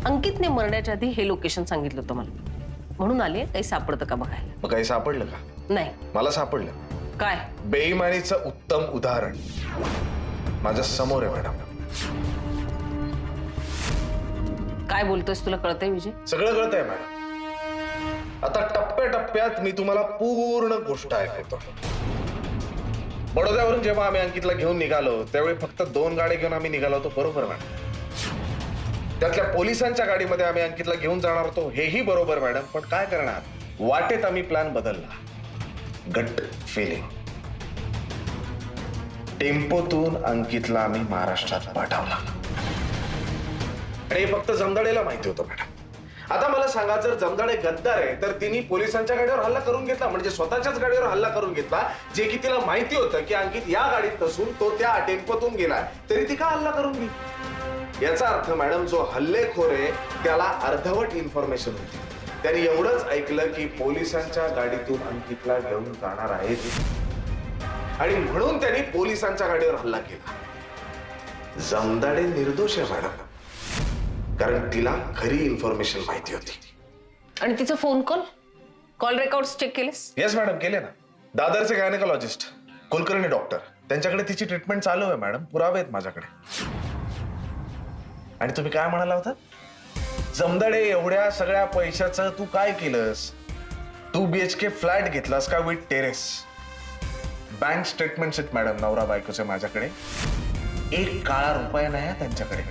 अंकितने मरण्याच्या आधी हे लोकेशन सांगितलं होतं मला, म्हणून आले काही सापडतं का बघायला. मग काही सापडलं का? नाही. मला सापडलं. काय? बेईमानीचं उत्तम उदाहरण माझ्या समोर आहे मॅडम. काय बोलतोयस, तुला कळतंय विजय? सगळं कळतंय मॅडम. आता टप्प्याटप्प्यात मी तुम्हाला पूर्ण गोष्ट ऐकवतो. बडोद्यावरून जेव्हा आम्ही अंकितला घेऊन निघालो त्यावेळी फक्त 2 गाड्या घेऊन आम्ही निघालो होतो, बरोबर मॅडम? त्यातल्या पोलिसांच्या गाडीमध्ये आम्ही अंकितला घेऊन जाणार होतो, हेही बरोबर मॅडम. पण काय करणार, वाटेत आम्ही प्लॅन बदलला. गट फिलिंग. टेम्पोतून अंकितला आम्ही महाराष्ट्रात पाठवला आणि हे फक्त जमदाडेला माहिती होतं मॅडम. आता मला सांगा, जर जमदाडे गद्दार आहे तर तिने पोलिसांच्या गाडीवर हल्ला करून घेतला, म्हणजे स्वतःच्याच गाडीवर हल्ला करून घेतला, जे की तिला माहिती होतं की अंकित या गाडीत नसून तो त्या टेम्पोतून गेलाय, तरी ती का हल्ला करून गेली? याचा अर्थ मॅडम, जो हल्लेखोर आहे त्याला अर्धवट इन्फॉर्मेशन होती. त्याने एवढंच ऐकलं की पोलिसांच्या गाडीतून अंकितला घेऊन जाणार आहेत आणि म्हणून त्यांनी पोलिसांच्या गाडीवर हल्ला केला. जमदाडे निर्दोष आहे मॅडम, कारण तिला खरी इन्फॉर्मेशन माहिती होती. आणि तिचं फोन कॉल रेकॉर्ड्स चेक केलेस? येस मॅडम, केले ना. दादरचे गायनेकोलॉजिस्ट कुलकर्णी डॉक्टर, त्यांच्याकडे तिची ट्रीटमेंट चालू आहे मॅडम. पुरावे आहेत माझ्याकडे. आणि तुम्ही काय म्हणाला होता? जमदाडे, एवढ्या सगळ्या पैशाचं तू काय केलंस? 2 BHK फ्लॅट घेतलास का विथ टेरेस? बँक स्टेटमेंट्स आहेत मॅडम नवरा बायकोचे माझ्याकडे. 1 काळा रुपया नाही त्यांच्याकडे.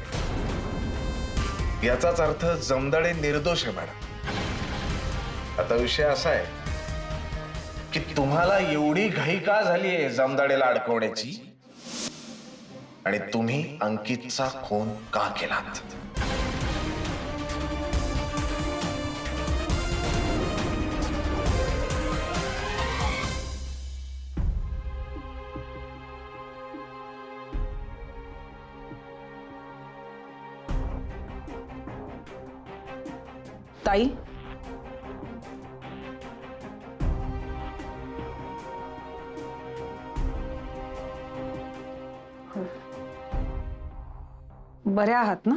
याचाच अर्थ जमदाडे निर्दोष आहे मॅडम. आता विषय असा आहे की तुम्हाला एवढी घाई का झाली आहे जमदाडेला अडकवण्याची, आणि तुम्ही अंकितचा खून का केलात? ताई, बऱ्या आहात ना?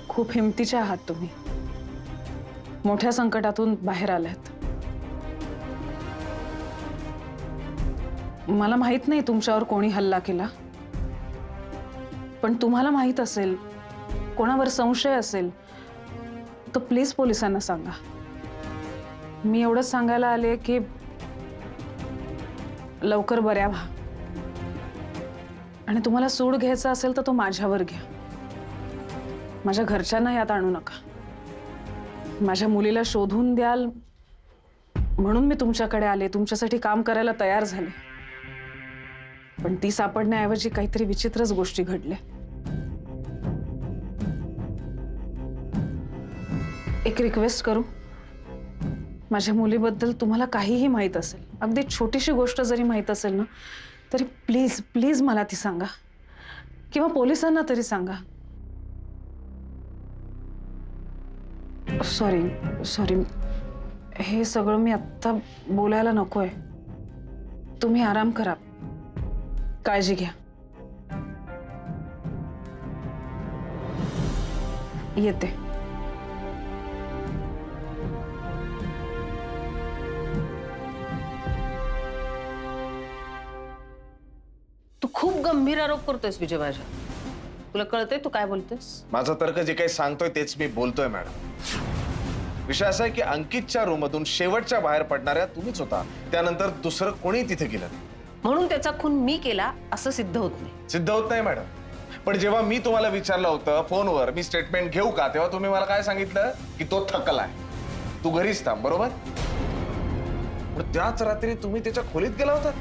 खूप हिमतीचे आहात तुम्ही. मोठ्या संकटातून बाहेर आलात. मला माहित नाही तुमच्यावर कोणी हल्ला केला, पण तुम्हाला माहित असेल, कोणावर संशय असेल तर प्लीज पोलिसांना सांगा. मी एवढंच सांगायला आले की लवकर बऱ्या व्हा. आणि तुम्हाला सूड घ्यायचा असेल तर तो माझ्यावर घ्या. माझ्या घरच्यांना यात आणू नका. माझ्या मुलीला शोधून द्याल म्हणून मी तुमच्याकडे आले, तुमच्यासाठी काम करायला तयार झाले. पण ती सापडण्याऐवजी काहीतरी विचित्रच गोष्टी घडल्या. एक रिक्वेस्ट करू? माझ्या मुलीबद्दल तुम्हाला काहीही माहित असेल, अगदी छोटीशी गोष्ट जरी माहित असेल ना, तरी प्लीज प्लीज मला ती सांगा, किंवा पोलिसांना तरी सांगा. सॉरी, हे सगळं मी आत्ता बोलायला नकोय. तुम्ही आराम करा, काळजी घ्या. येते. तू खूप गंभीर आरोप करतोयस विजय माझ्या. तुला कळतंय तू काय बोलतोयस? माझा तर्क जे काही सांगतोय तेच मी बोलतोय मॅडम. विषय असा आहे की अंकितच्या रूम मधून शेवटच्या बाहेर पडणाऱ्या तुम्हीच होता. त्यानंतर दुसरं कोणी तिथे गेलं नाही. म्हणून त्याचा खून मी केला असं सिद्ध होत नाही. सिद्ध होत नाही मॅडम. पण जेव्हा मी तुम्हाला विचारलं होतं फोनवर मी स्टेटमेंट घेऊ का, तेव्हा तुम्ही मला काय सांगितलं की तो थकलाय, तू घरीच थांब, बरोबर? पण त्याच रात्री तुम्ही त्याच्या खोलीत गेला होता.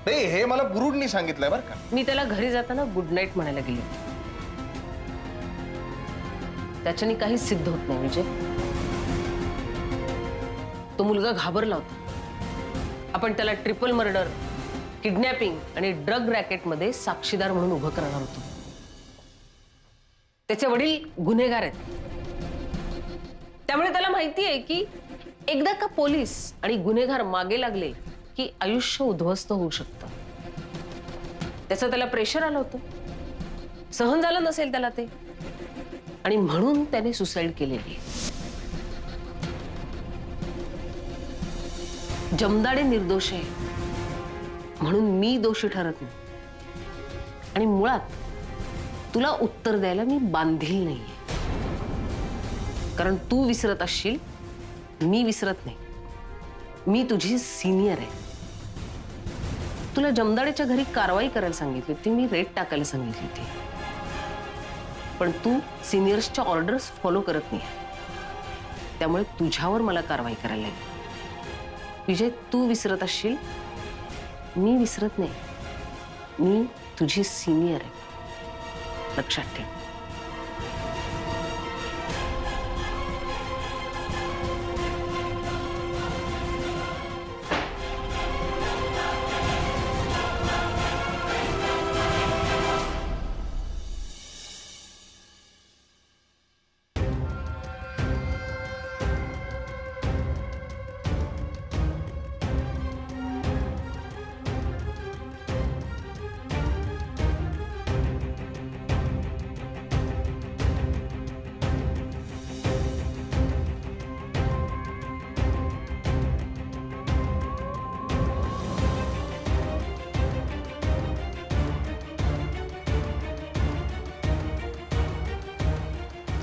नाही, हे मला गुरुडनी सांगितलंय बरं का. मी त्याला घरी जाताना गुड नाईट म्हणायला गेली. त्याच्याने काहीच सिद्ध होत नाही विजय. तो मुलगा घाबरला होता. आपण त्याला ट्रिपल मर्डर, किडनॅपिंग आणि ड्रग रॅकेटमध्ये साक्षीदार म्हणून उभं करणार होतो. त्याचे वडील गुन्हेगार आहेत, त्यामुळे त्याला माहिती आहे की एकदा का पोलीस आणि गुन्हेगार मागे लागले की आयुष्य उद्ध्वस्त होऊ शकतं. त्याचं त्याला प्रेशर आलं होतं. सहन झालं नसेल त्याला ते, आणि म्हणून त्याने सुसाईड केलेली. जमदाडे निर्दोष आहे म्हणून मी दोषी ठरत नाही, आणि मुळात तुला उत्तर द्यायला मी बांधील नाहीये. कारण तू विसरत असशील, मी विसरत नाही. मी तुझी सिनियर आहे. तुला जमदाडेच्या घरी कारवाई करायला सांगितली होती, मी रेट टाकायला सांगितली होती, पण तू सिनियर्सच्या ऑर्डर्स फॉलो करत नाही. त्यामुळे तुझ्यावर मला कारवाई करायला लागली. विजय, तू विसरत असशील, मी विसरत नाही. मी तुझी सिनियर आहे, लक्षात ठेव.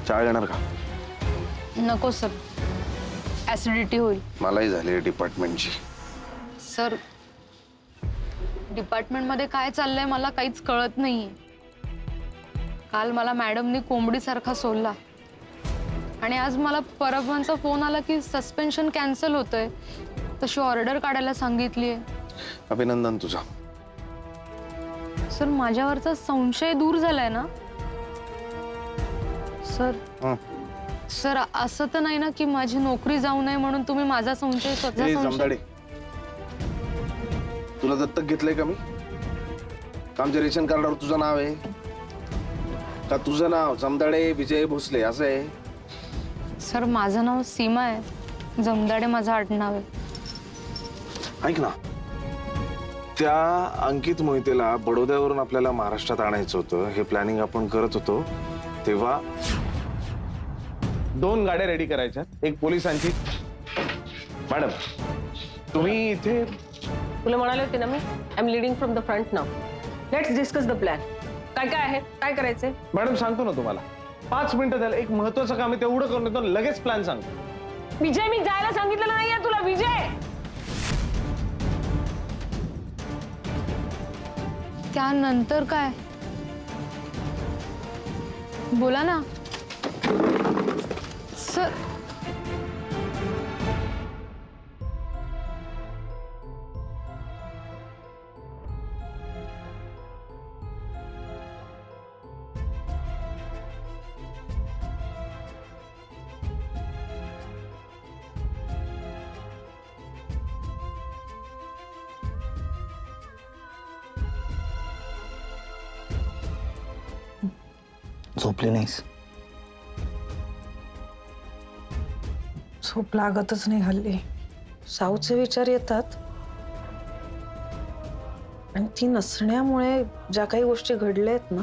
चहा घेणार का? नको सर, ऍसिडिटी होईल. मलाही झाली डिपार्टमेंटची. सर, डिपार्टमेंटमध्ये काय चाललंय मला काहीच कळत नाहीये. काल मला मॅडमनी कोंबडीसारखा सोडला, आणि आज मला परबांचा फोन आला की सस्पेन्शन कॅन्सल होतंय, तशी ऑर्डर काढायला सांगितलीये. अभिनंदन तुझा. सर, माझ्यावरचा संशय दूर झालाय ना सर? सर, असं तर नाही ना की माझी नोकरी जाऊ नये म्हणून तुम्ही माझा संशय स्वतः जमदाडे, तुला दत्तक घेतलंय का मी? का आमच्या रेशन कार्डावर तुझं नाव आहे का? तुझं नाव जमदाडे विजय भोसले असं आहे? सर, माझं नाव सीमा आहे, जमदाडे माझं आडनाव आहे. ऐक ना, त्या अंकित मोहितेला बडोद्यावरून आपल्याला महाराष्ट्रात आणायचं होतं. हे प्लॅनिंग आपण करत होतो तेव्हा 2 गाड्या रेडी करायच्या, एक पोलिसांची. मॅडम, तुम्ही इथे तुला म्हणाले होते ना मी, I am leading from the front now. Let's discuss the plan. काय काय आहे, काय करायचंय? मॅडम सांगतो ना तुम्हाला, 5 मिनिटं झालं. एक महत्वाचं काम आहे, तेवढं करून येतो, लगेच प्लॅन सांगतो. विजय, मी जायला सांगितलेलं नाहीये तुला. विजय, त्यानंतर काय? बोला ना सर. झोपली नाहीस? झोप लागतच नाही हल्ली. साऊचे विचार येतात, आणि ती नसण्यामुळे ज्या काही गोष्टी घडल्या आहेत ना,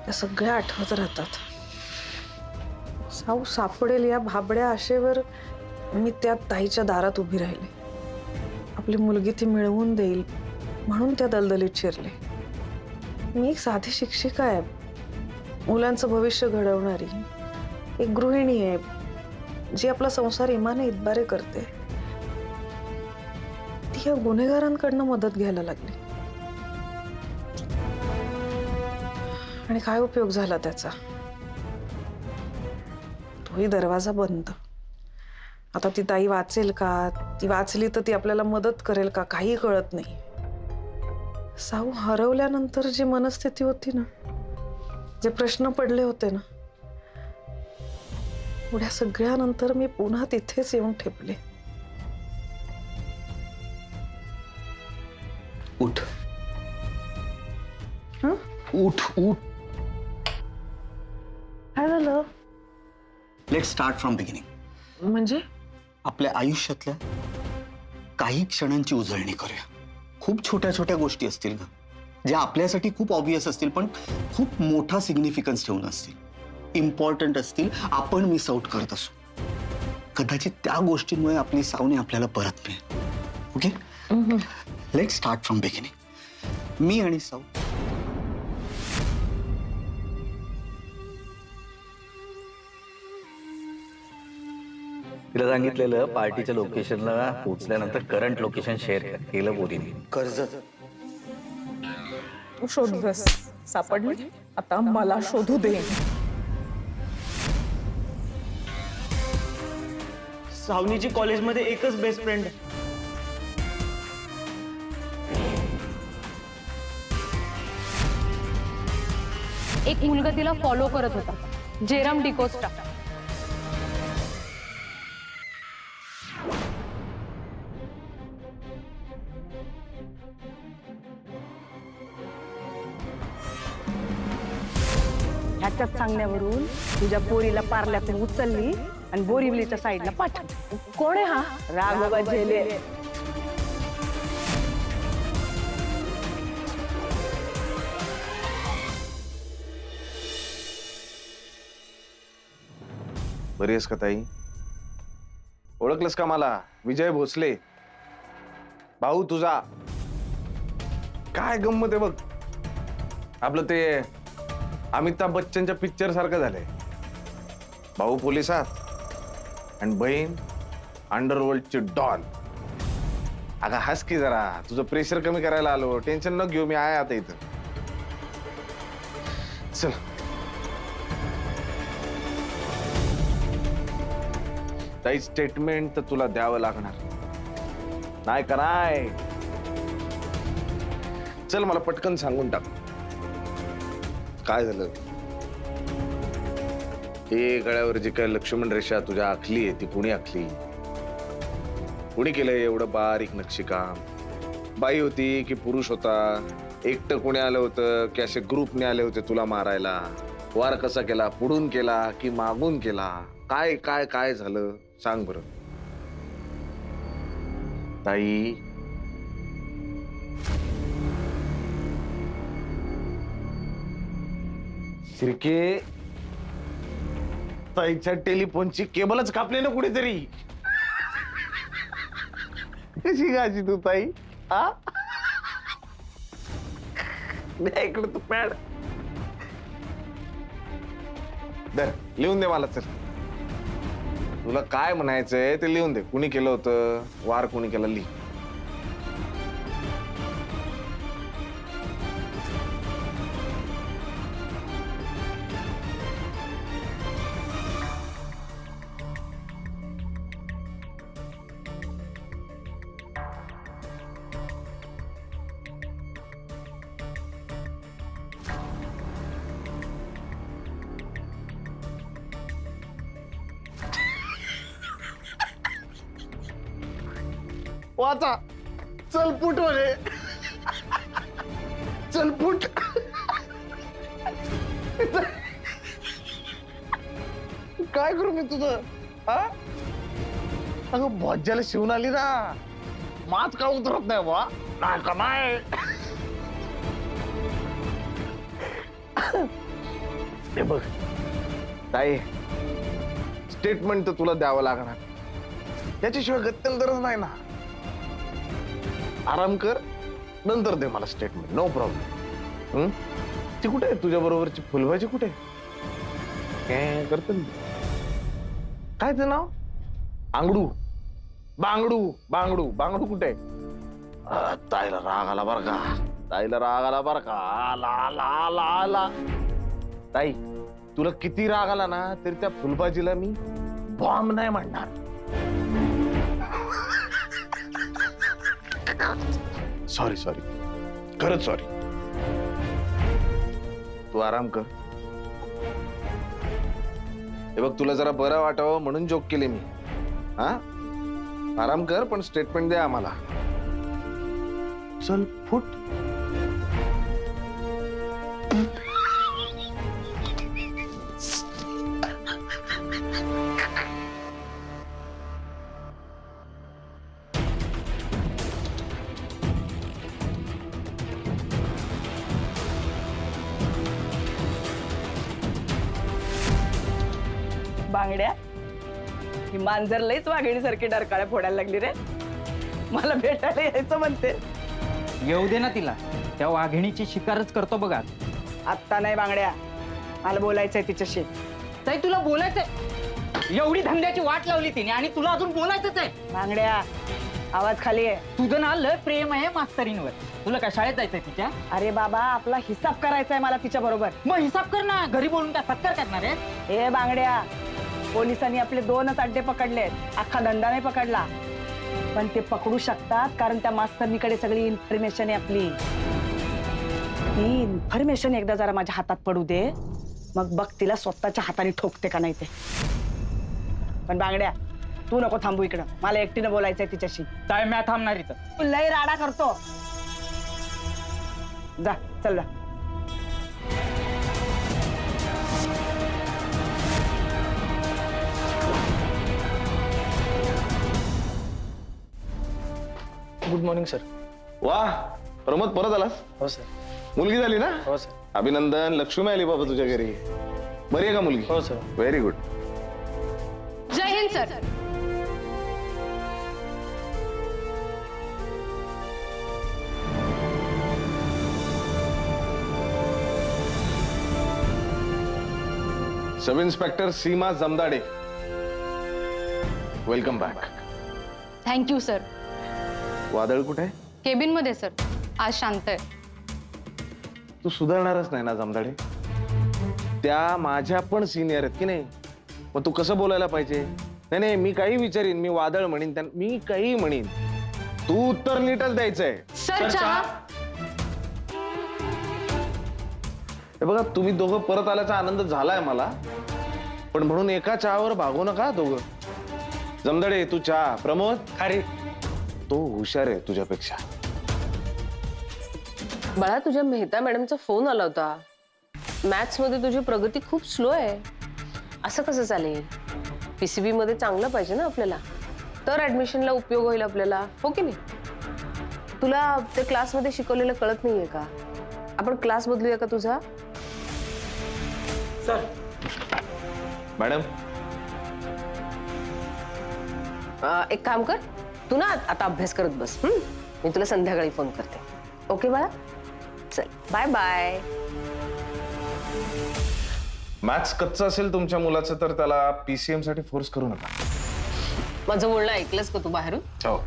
त्या सगळ्या आठवत राहतात. साऊ सापडेल या भाबड्या आशेवर मी त्या ताईच्या दारात उभी राहिले. आपली मुलगी ती मिळवून देईल म्हणून त्या दलदलीत शिरले. मी एक साधी शिक्षिका आहे, मुलांचं भविष्य घडवणारी एक गृहिणी आहे, जी आपला संसार इमाने इतबारे करते. ती या गुन्हेगारांकडनं मदत घ्यायला लागली, आणि काय उपयोग झाला त्याचा? तोही दरवाजा बंद. आता ती ताई वाचेल का? ती वाचली तर ती आपल्याला मदत करेल का? काही कळत नाही. साऊ हरवल्यानंतर जी मनस्थिती होती ना, जे प्रश्न पडले होते ना, एवढ्या सगळ्यानंतर मी पुन्हा तिथेच येऊन ठेपले. उठ. उठ उठ. काय झालं? Late start from beginning. म्हणजे आपल्या आयुष्यातल्या काही क्षणांची उजळणी करूया. खूप छोट्या छोट्या गोष्टी असतील ग, जे आपल्यासाठी खूप ऑब्वियस असतील पण खूप मोठा सिग्निफिकन्स ठेवून असतील, इम्पॉर्टंट असतील, आपण मिस आउट करत असू. कदाचित त्या गोष्टींमुळे आपली सावनी आपल्याला परत मिळेल. Okay, let start from beginning. मी आणि साऊ तिला सांगितलेलं पार्टीच्या लोकेशनला पोहोचल्यानंतर करंट लोकेशन शेअर केलं बोरीने. कर्जत तू शोधलंस, सापडली, आता मला शोधू दे. सावनीची कॉलेजमध्ये एकच बेस्ट फ्रेंड. एक मुलगा तिला फॉलो करत होता, जेरम डिकोस्टा. ह्याच्याच सांगण्यावरून तुझ्या पोरीला पार्ल्यातून उचलली आणि बोरिवलीच्या साईडला पाठवली. कोण आहे हा? राघोबा झेले. बरी आहेस का ताई? ओळखलंस का मला? विजय भोसले, भाऊ तुझा. काय गंमत आहे बघ, आपलं ते अमिताभ बच्चनच्या पिक्चर सारखं झालंय. भाऊ पोलिसात आणि बहीण अंडरवर्ल्डची डॉन. अगं हस की जरा, तुझं प्रेशर कमी करायला आलो. टेन्शन न घेऊ, मी आहे आता इथं. चल ताई, स्टेटमेंट तर तुला द्यावं लागणार, नाही का नाही? चल मला पटकन सांगून टाक, काय झालं? हे गळ्यावर जी काय लक्ष्मण रेषा तुझ्या आखली आहे ती कुणी आखली? कुणी केलंय एवढं बारीक नक्षीकाम? बाई होती की पुरुष होता? एकटं कोणी आलं होतं की असे ग्रुपने आले होते तुला मारायला? वार कसा केला? पुढून केला की मागून केला? काय काय काय झालं सांग बरं ताई. शिर्के, ताईच्या टेलिफोनची केबलच कापली ना कुठेतरी. कशी गाजी तू ताई? हा, इकडे तू पॅड दर, लिहून दे मला. चल, तुला काय म्हणायचंय ते लिहून दे. कुणी केलं होतं, वार कुणी केला, लिह. वाचा. चल पुट मध्ये, चल पुट. काय करू मी तुझं? हा, अगं भज्याला शिवून आली ना, मात का उतरत नाही बा? नाही का नाही? हे बघ ताई, स्टेटमेंट तर तुला द्यावं लागणार, त्याच्याशिवाय गत्तेल गरज नाही ना. आराम कर, नंतर दे मला स्टेटमेंट, नो प्रॉब्लेम. ती कुठे आहे तुझ्या बरोबरची फुलभाजी? कुठे काय करते? काय ते नाव? आंगडू, बांगडू. बांगडू बांगडू कुठे आहे? ताईला राग आला बर का, ताईला राग आला बर का. आला आला आला आला. ताई, तुला किती राग आला ना तरी त्या फुलभाजीला मी बॉम्ब नाही म्हणणार. सॉरी सॉरी, खरंच सॉरी. तू आराम कर. हे बघ, तुला जरा बरं वाटावं म्हणून जोक केले मी. हा, आराम कर, पण स्टेटमेंट दे आम्हाला. चल फुट. बांगड्या ही मांजर लईच वाघिणीसारखी डरकाळ्या फोडायला लागली रे. मला भेटायला यायचं म्हणते. येऊ दे ना तिला, त्या वाघिणीची शिकारच करतो बघा. आत्ता नाही बांगड्या, मला बोलायचंय तिच्याशी. ताई तुला बोलायचंय, एवढी धंद्याची वाट लावली तिने आणि तुला अजून बोलायचंच आहे. बांगड्या आवाज खाली आहे. तुझं ना लय प्रेम आहे मास्तरींवर. तुला काय शाळेत जायचंय तिच्या? अरे बाबा आपला हिसाब करायचा आहे मला तिच्या बरोबर. मग हिसाब कर ना, घरी बोलून काय सत्कार करणार आहे? हे बांगड्या, पोलिसांनी आपले 2च अड्डे पकडलेत, अख्खा धंदा नाही पकडला. पण ते पकडू शकतात कारण त्या मास्तरनीकडे सगळी इन्फॉर्मेशन आहे आपली. ती इन्फॉर्मेशन एकदा जरा माझ्या हातात पडू दे, मग बघ तिला स्वतःच्या हाताने ठोकते का नाही ते. पण बांगड्या तू नको थांबू इकडं, मला एकटीनं बोलायचंय तिच्याशी. काय म्या थांबणार इथं? तू लय राडा करतो. जा चल जा. Good morning sir. वा प्रमोद, परत आलास? हो सर. मुलगी झाली ना? हो सर. अभिनंदन. लक्ष्मी आली बाबा तुझ्या घरी. बरी आहे का मुलगी? हो सर. Very good. जय हिंद sir. Sub inspector Seema Jamdade, welcome back. Thank you sir. वादळ कुठे आहे? केबिन मध्ये सर, आज शांत आहे. तू सुधारणारच नाही ना जमदाडे. त्या माझ्या पण सिनियर आहेत की नाही, मग तू कसं बोलायला पाहिजे? नाही नाही, मी काही विचारीन, मी वादळ म्हणीन, मी काही म्हणीन, तू उत्तर नीटच द्यायचंय. सर चहा. हे बघा, तुम्ही दोघं परत आल्याचा आनंद झालाय मला, पण म्हणून एका चहावर भागू नका दोघं. जमदाडे तू चहा. प्रमोद, अरे तो हुशार आहे तुझ्यापेक्षा. बाळा, तुझ्या मेहता मॅडमचा फोन आला होता. मॅथ्स मध्ये तुझी प्रगती खूप स्लो आहे. असं कसं चालेल? पीसीबी मध्ये चांगलं पाहिजे ना आपल्याला, तर ऍडमिशनला उपयोग होईल आपल्याला, हो की नाही? तुला ते क्लासमध्ये शिकवलेलं कळत नाहीये का? आपण क्लास बदलूया का तुझा? सर. मॅडम, एक काम कर, तू ना आता अभ्यास करत बस. मी तुला संध्याकाळी फोन करते. ओके बाळा, चल बाय बाय. मॅथ्स कच्चं असेल तुमच्या मुलाचं तर त्याला पीसीएम साठी फोर्स करू नका. माझं बोलणं ऐकलंस का तू बाहेरून? हो.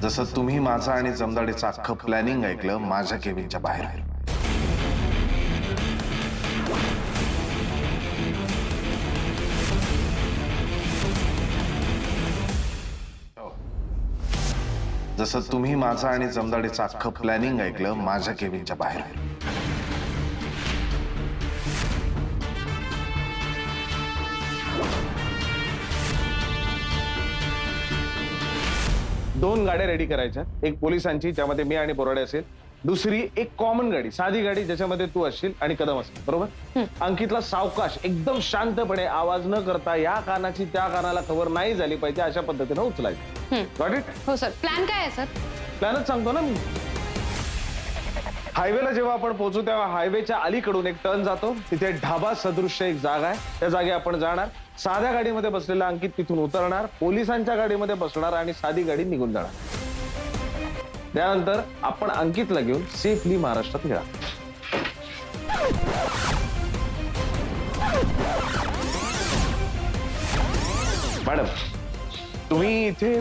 जसं तुम्ही माझं आणि जमदाडेचं अख्खं प्लॅनिंग ऐकलं माझ्या केबिनच्या बाहेर. जसं तुम्ही माझं आणि जमदाडेचं अख्खं प्लॅनिंग ऐकलं माझ्या केबिनच्या बाहेर. दोन गाड्या रेडी करायच्या, एक पोलिसांची ज्यामध्ये मी आणि बोराडे असेल, दुसरी एक कॉमन गाडी, साधी गाडी ज्याच्यामध्ये तू असशील आणि कदम असेल. बरोबर? अंकितला सावकाश, एकदम शांतपणे, आवाज न करता, या कानाची त्या कानाला खबर नाही झाली पाहिजे अशा पद्धतीने उचलायचं. Got it? हो सर. प्लॅन काय आहे सर? प्लॅनच सांगतो ना मी. हायवेला जेव्हा आपण पोहोचू तेव्हा हायवेच्या अलीकडून एक टर्न जातो, तिथे ढाबा सदृश्य एक जागा आहे. त्या जागी आपण जाणार. साध्या गाडीमध्ये बसलेला अंकित तिथून उतरणार, पोलिसांच्या गाडीमध्ये बसणार आणि साधी गाडी निघून जाणार. त्यानंतर आपण अंकितला घेऊन सेफली महाराष्ट्रात गेला. मॅडम, तुम्ही इथे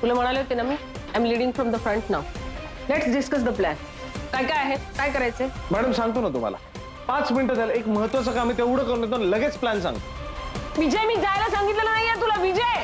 तुला म्हणाले होते ना मी, I am leading from the front now. Let's discuss the plan. काय काय आहे, काय करायचंय? मॅडम सांगतो ना तुम्हाला, 5 मिनिटं झालं, एक महत्वाचं काम आहे तेवढं करून येतो, लगेच प्लॅन सांगतो. विजय, मी जायला सांगितलेलं नाहीये तुला. विजय,